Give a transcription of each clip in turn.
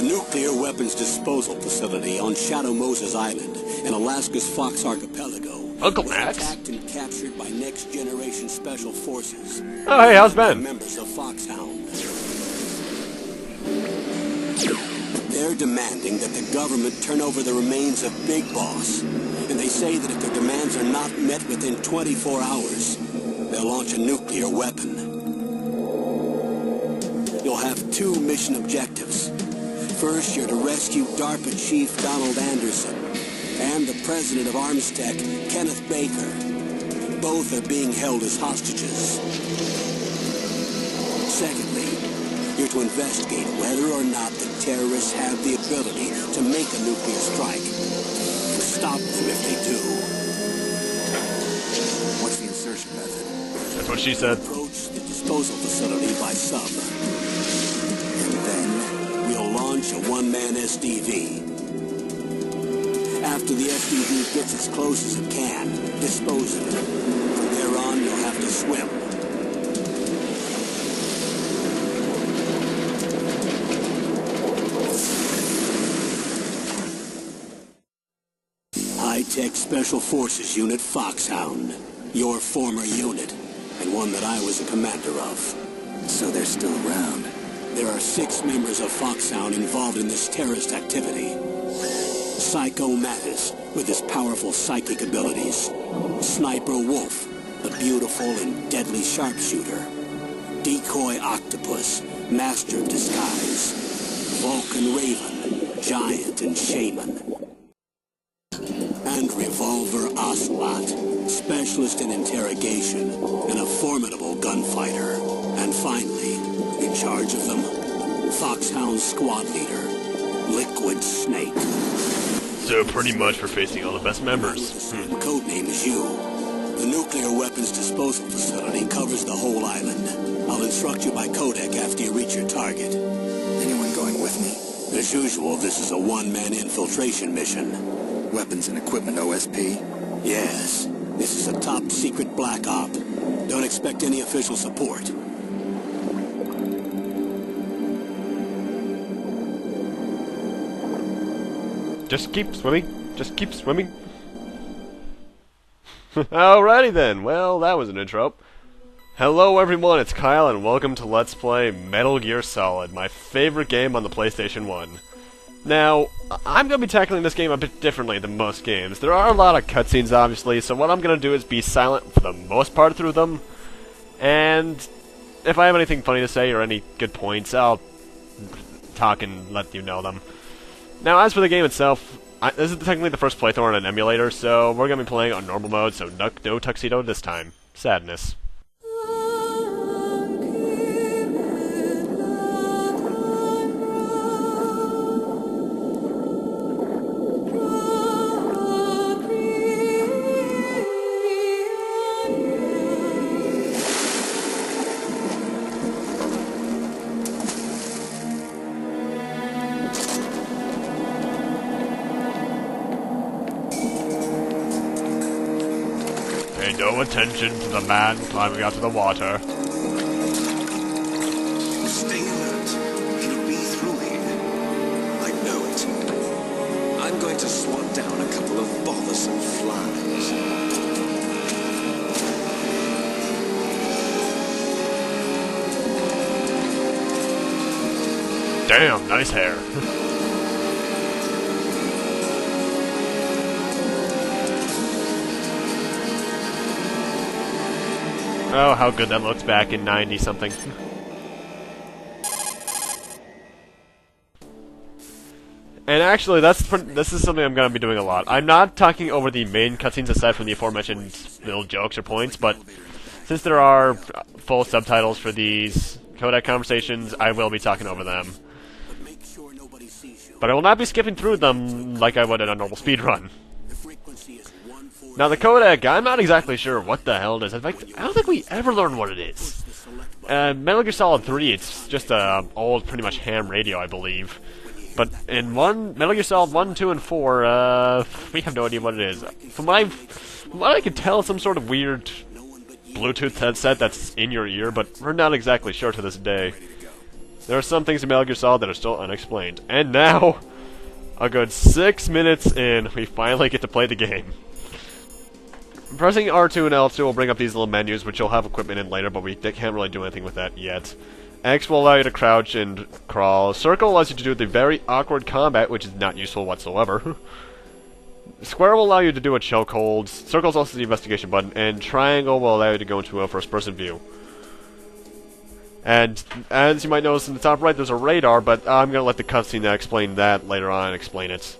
The nuclear weapons disposal facility on Shadow Moses Island in Alaska's Fox Archipelago. Uncle Max? Attacked and captured by Next Generation Special Forces. Oh, hey, how's Ben? Members of Foxhound. They're demanding that the government turn over the remains of Big Boss. And they say that if their demands are not met within 24 hours, they'll launch a nuclear weapon. You'll have two mission objectives. First, you're to rescue DARPA Chief Donald Anderson and the president of Armstech, Kenneth Baker. Both are being held as hostages. Secondly, you're to investigate whether or not the terrorists have the ability to make a nuclear strike. And stop them if they do. What's the insertion method? That's what she said. Approach the disposal facility by sub. And then we'll launch a one-man SDV. After the SDV gets as close as it can, dispose of it. From there on, you'll have to swim. High-Tech Special Forces Unit Foxhound. Your former unit, and one that I was a commander of. So they're still around. There are 6 members of Foxhound involved in this terrorist activity. Psycho Mattis, with his powerful psychic abilities. Sniper Wolf, the beautiful and deadly sharpshooter. Decoy Octopus, master of disguise. Vulcan Raven, giant and shaman. And Revolver Ocelot, specialist in interrogation and a formidable gunfighter. And finally, in charge of them, Foxhound squad leader, Liquid Snake. So pretty much we're facing all the best members. Codename is you. The nuclear weapons disposal facility covers the whole island. I'll instruct you by codec after you reach your target. Anyone going with me? As usual, this is a one-man infiltration mission. Weapons and equipment OSP? Yes. This is a top-secret black op. Don't expect any official support. Just keep swimming. Just keep swimming. Alrighty then. Well, that was an intro. Hello everyone, it's Kyle and welcome to Let's Play Metal Gear Solid, my favorite game on the PlayStation 1. Now, I'm going to be tackling this game a bit differently than most games. There are a lot of cutscenes, obviously, so what I'm going to do is be silent for the most part through them. And if I have anything funny to say or any good points, I'll talk and let you know them. Now, as for the game itself, this is technically the first playthrough on an emulator, so we're going to be playing on normal mode, so no tuxedo this time. Sadness. Pay no attention to the man climbing out of the water. Stay alert. He'll be through here. I know it. I'm going to swat down a couple of bothersome flies. Damn, nice hair. Oh, how good that looks back in 90-something. And actually, this is something I'm going to be doing a lot. I'm not talking over the main cutscenes aside from the aforementioned little jokes or points, but since there are full subtitles for these codec conversations, I will be talking over them. But I will not be skipping through them like I would in a normal speedrun. Now the codec, I'm not exactly sure what the hell it is. In fact, I don't think we ever learn what it is. Metal Gear Solid 3, it's just a old, pretty much ham radio, I believe. But in Metal Gear Solid 1, 2, and 4, we have no idea what it is. From what I can tell, it's some sort of weird Bluetooth headset that's in your ear, but we're not exactly sure to this day. There are some things in Metal Gear Solid that are still unexplained. And now, a good 6 minutes in, we finally get to play the game. Pressing R2 and L2 will bring up these little menus, which you'll have equipment in later, but we can't really do anything with that yet. X will allow you to crouch and crawl. Circle allows you to do the very awkward combat, which is not useful whatsoever. Square will allow you to do a chokehold. Circle is also the investigation button, and triangle will allow you to go into a first-person view. And as you might notice in the top right, there's a radar, but I'm going to let the cutscene that explain that later on explain it.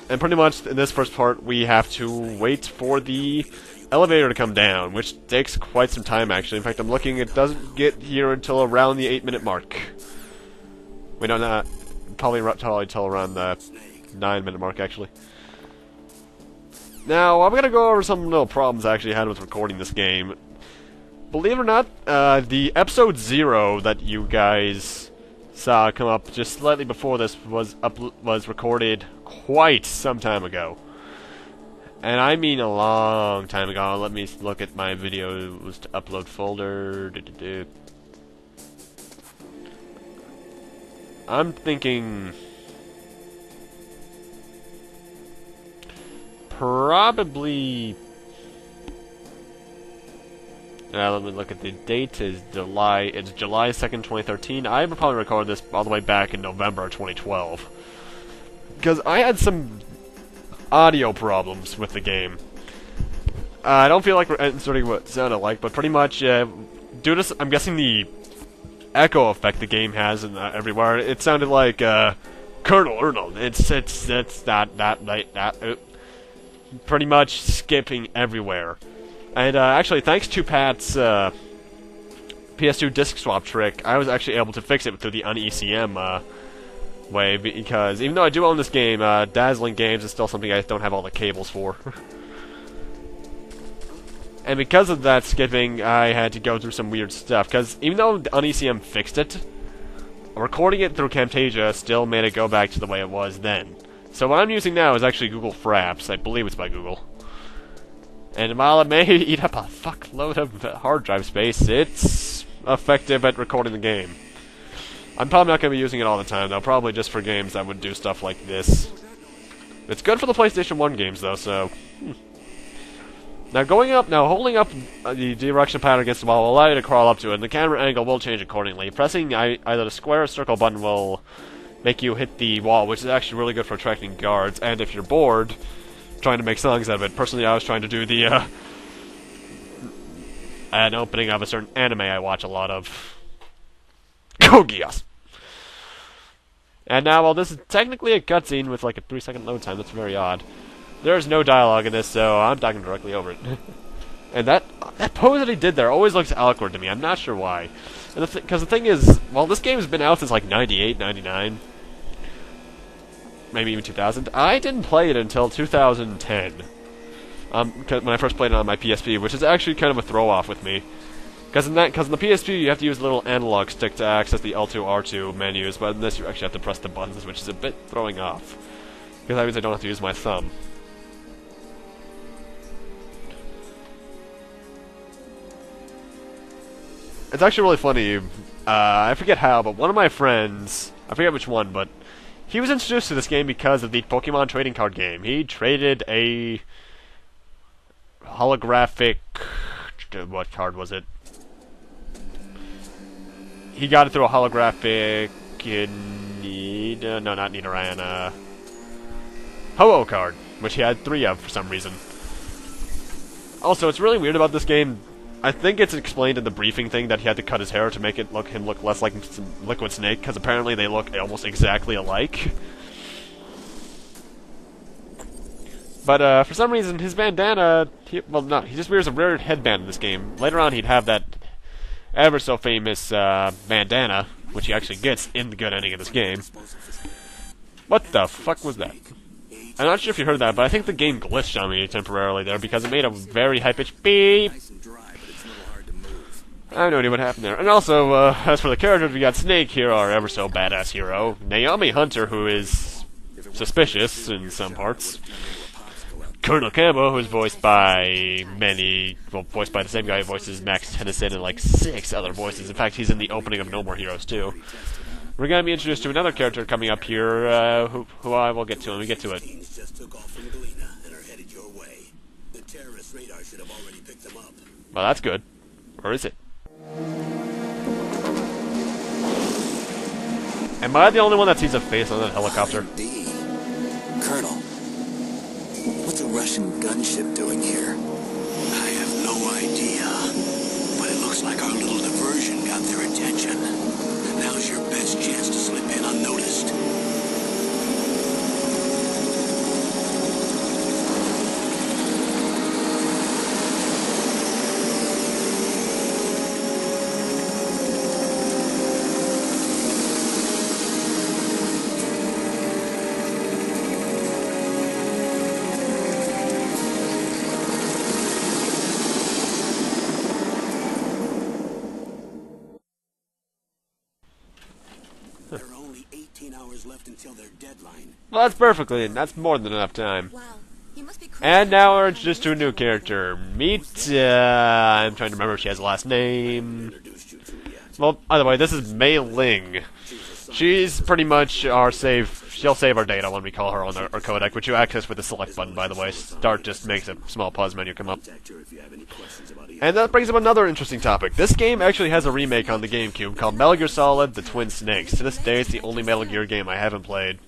And pretty much in this first part, we have to wait for the elevator to come down, which takes quite some time actually. In fact, I'm looking, it doesn't get here until around the 8-minute mark. We don't know, probably till around the 9-minute mark actually. Now, I'm going to go over some little problems I actually had with recording this game. Believe it or not, the episode 0 that you guys saw come up just slightly before this was recorded quite some time ago. And I mean a long time ago. Let me look at my videos to upload folder. I'm thinking probably. Let me look at the date. It's July 2nd, 2013. I would probably record this all the way back in November of 2012. Because I had some audio problems with the game. I don't feel like we're inserting what it sounded like, but pretty much, due to, I'm guessing the echo effect the game has in, everywhere, it sounded like, Colonel Arnold. It's pretty much skipping everywhere. And actually, thanks to Pat's PS2 disc swap trick, I was actually able to fix it through the un-ECM way, because even though I do own this game, Dazzling Games is still something I don't have all the cables for. And because of that skipping, I had to go through some weird stuff, because even though the un-ECM fixed it, recording it through Camtasia still made it go back to the way it was then. So what I'm using now is actually Google Fraps. I believe it's by Google. And while it may eat up a fuckload of hard drive space, it's effective at recording the game. I'm probably not going to be using it all the time, though. Probably just for games that would do stuff like this. It's good for the PlayStation 1 games, though, so. Now, holding up the direction pad against the wall will allow you to crawl up to it, and the camera angle will change accordingly. Pressing either the square or circle button will make you hit the wall, which is actually really good for attracting guards, and if you're bored, trying to make songs out of it. Personally, I was trying to do the, an opening of a certain anime I watch a lot of. Kogias! And now, while this is technically a cutscene with like a 3-second load time, that's very odd. There's no dialogue in this, so I'm talking directly over it. And that pose that he did there always looks awkward to me. I'm not sure why. Because the thing is, well, this game has been out since like 98, 99. Maybe even 2000. I didn't play it until 2010. When I first played it on my PSP, which is actually kind of a throw-off with me. Because in the PSP, you have to use a little analog stick to access the L2, R2 menus, but in this, you actually have to press the buttons, which is a bit throwing off. Because that means I don't have to use my thumb. It's actually really funny. I forget how, but one of my friends, I forget which one, but he was introduced to this game because of the Pokemon trading card game. He traded a holographic... What card was it? He got it through a holographic... no, not Nidoran. Ho-Oh card, which he had 3 of for some reason. Also, it's really weird about this game. I think it's explained in the briefing thing that he had to cut his hair to make him look less like Liquid Snake, because apparently they look almost exactly alike. But for some reason, his bandana... he just wears a weird headband in this game. Later on, he'd have that ever-so-famous bandana, which he actually gets in the good ending of this game. What the fuck was that? I'm not sure if you heard that, but I think the game glitched on me temporarily there, because it made a very high-pitched beep. I have no idea what happened there. And also, as for the characters, we got Snake here, our ever-so-badass hero. Naomi Hunter, who is suspicious in some parts. Colonel Cambo, who's voiced by voiced by the same guy who voices Max Tennyson and like 6 other voices. In fact, he's in the opening of No More Heroes too. We're going to be introduced to another character coming up here, who I will get to when we get to it. Well, that's good. Or is it? Am I the only one that sees a face on that helicopter? Colonel, what's a Russian gunship doing here? I have no idea, but it looks like our little diversion got their attention. Now's your best chance to slip in unnoticed. There are only 18 hours left until their deadline. Well, that's more than enough time. Wow. You must be crazy. And now we're introduced to a new character. Meet, I'm trying to remember if she has a last name. Well, by the way, this is Mei Ling. She's pretty much our she'll save our data when we call her on our codec, which you access with the select button, by the way. Start just makes a small pause menu come up. And that brings up another interesting topic. This game actually has a remake on the GameCube called Metal Gear Solid: The Twin Snakes. To this day, it's the only Metal Gear game I haven't played,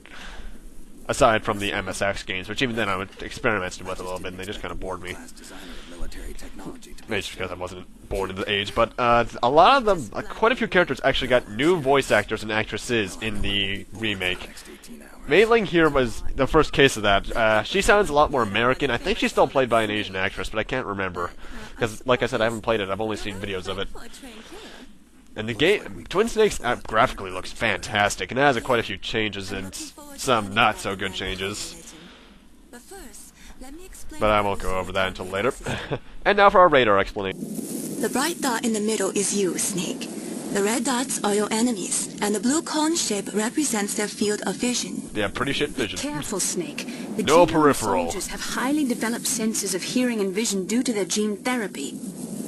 aside from the MSX games, which even then I experimented with a little bit, and they just kind of bored me. Maybe just because I wasn't born in the age, but a lot of them, quite a few characters actually got new voice actors and actresses in the remake. Mei Ling here was the first case of that. She sounds a lot more American. I think she's still played by an Asian actress, but I can't remember. Because, like I said, I haven't played it. I've only seen videos of it. And the game, Twin Snakes graphically looks fantastic, and it has quite a few changes and some not so good changes. But I won't go over that until later. And now for our radar explanation. The bright dot in the middle is you, Snake. The red dots are your enemies, and the blue cone shape represents their field of vision. Yeah, pretty shit vision. Careful, Snake. The No Genome peripheral. soldiers have highly developed senses of hearing and vision due to their gene therapy.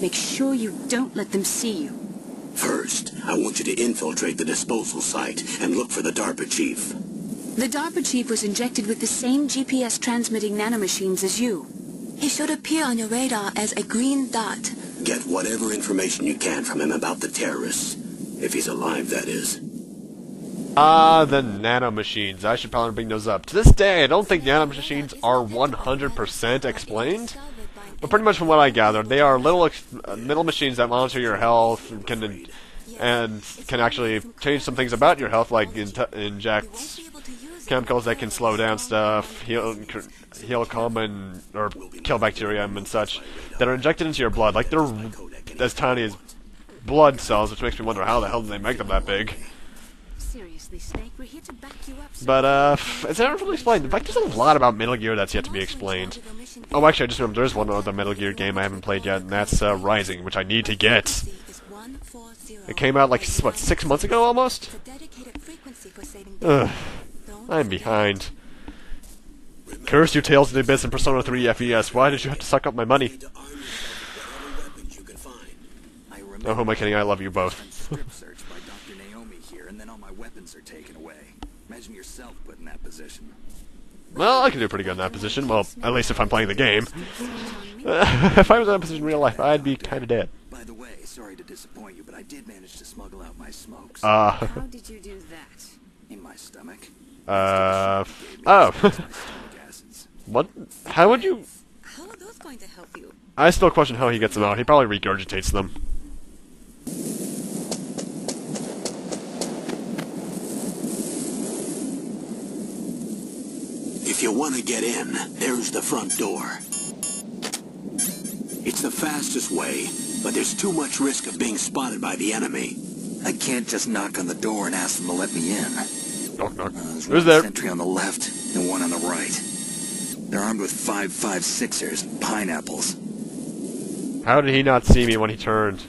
Make sure you don't let them see you. First, I want you to infiltrate the disposal site and look for the DARPA chief. The DARPA chief was injected with the same GPS transmitting nanomachines as you. He should appear on your radar as a green dot. Get whatever information you can from him about the terrorists. If he's alive, that is. The nanomachines. I should probably bring those up. To this day, I don't think nanomachines are 100% explained. But pretty much from what I gathered, they are little machines that monitor your health and can actually change some things about your health, like inject chemicals that can slow down stuff, heal common or kill bacteria and such, that are injected into your blood. Like they're as tiny as blood cells, which makes me wonder how the hell did they make them that big. Seriously, Snake, we're here to back you up. But it's never really explained. In fact, there's a lot about Metal Gear that's yet to be explained. Oh, actually, I just remember there's one other Metal Gear game I haven't played yet, and that's Rising, which I need to get. It came out like, what, 6 months ago almost? Ugh, I'm behind. Curse you, Tales of the Abyss and Persona 3 FES. Why did you have to suck up my money? Oh, who am I kidding? I love you both. Search by Dr. Naomi here, and then all my weapons are taken away. Imagine yourself put in that position. Well, I can do pretty good in that position. Well, at least if I'm playing the game. If I was in that position in real life, I'd be kind of dead. By the way, sorry to disappoint you, but I did manage to smuggle out my smokes. How did you do that? In my stomach. Oh. What? How would you... How are those going to help you? I still question how he gets them out. He probably regurgitates them. If you want to get in, there's the front door. It's the fastest way, but there's too much risk of being spotted by the enemy. I can't just knock on the door and ask them to let me in. Knock, knock. There's Who's one there? sentry on the left and one on the right. They're armed with 5.56ers and pineapples. How did he not see me when he turned?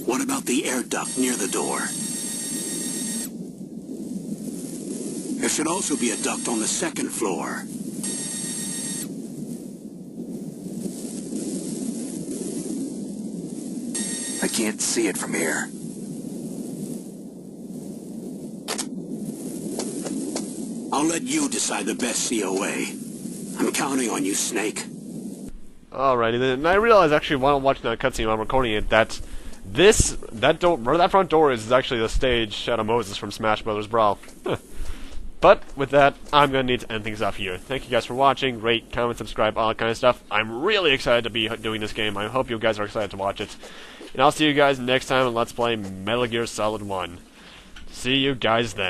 What about the air duct near the door? should also be a duct on the second floor. I can't see it from here. I'll let you decide the best COA. I'm counting on you, Snake. Alrighty then, and I realized actually while I'm watching that cutscene while I'm recording it that that front door is actually the stage Shadow Moses from Smash Bros. Brawl. But with that, I'm gonna need to end things off here. Thank you guys for watching, rate, comment, subscribe, all that kind of stuff. I'm really excited to be doing this game. I hope you guys are excited to watch it. And I'll see you guys next time on Let's Play Metal Gear Solid 1. See you guys then.